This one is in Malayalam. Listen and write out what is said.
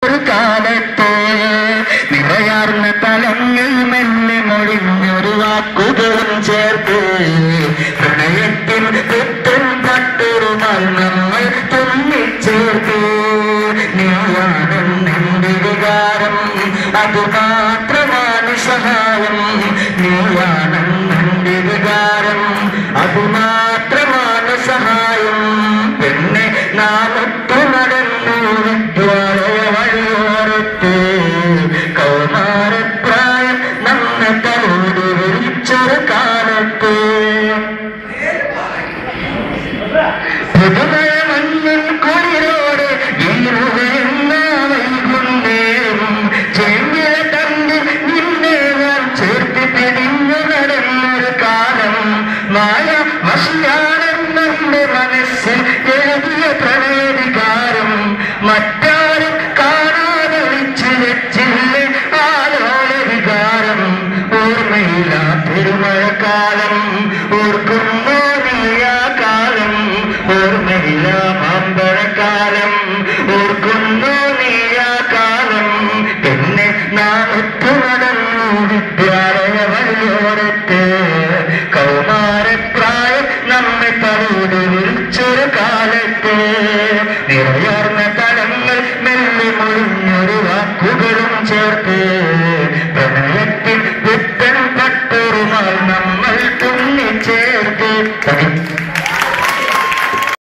ഒരു കാലത്ത് നിറയാർന്ന തലങ്ങൾ മെല്ലെ മൊഴിഞ്ഞൊരു വാക്കുകളും ചേർത്ത് പ്രണയത്തിൽ പുത്തൻ പട്ടൊരുമാൽ നമ്മൾ തുന്നിച്ചേർത്ത് നീയാണെന്റെ വികാരം അതുമാത്രമാണ് സഹായം നീയാണെന്റെ വികാരം അതുമാത്രമാണ് സഹായം പിന്നെ നാം ഒത്തു നടന്നു വിദ്യാലയ വഴിയോരത്ത് കൗമാരപ്രായം നമ്മെ തലോട് വിളിച്ചൊരു കാലത്ത് പുതുമയ മഞ്ഞിൻ കുളിരോട് വീഴുകയെന്ന വൈകുന്നേരം ചെമ്മില തന്നിൽ നിന്നെ ഞാൻ ചേർത്ത് പിടിഞ്ഞു നടന്നൊരു കാലം മായ മഷിയാണെന്നെ മനസ്സിൽ എഴുതിയ പ്രണയവികാരം മറ്റാരും കാണാതെ ഒളിച്ചു വെച്ചില്ലേ ആലോല വികാരം ഓർമ്മയില്ല പെരുമഴക്കാലം ഓർക്കുന്നോ നീയാ കാലം ഓർമ്മയില്ല മാമ്പഴക്കാലം ഓർക്കുന്നോ നീയാ കാലം പിന്നെ നാം ഒത്തു നടന്നു വിദ്യാലയ വഴിയോരത്ത് കൗമാരപ്രായം നമ്മെ തലോട് വിളിച്ചൊരു കാലത്ത് നിറയാർന്ന തലങ്ങൾ മെല്ലെ മൊഴിഞ്ഞൊരു വാക്കുകളും ചേർത്ത്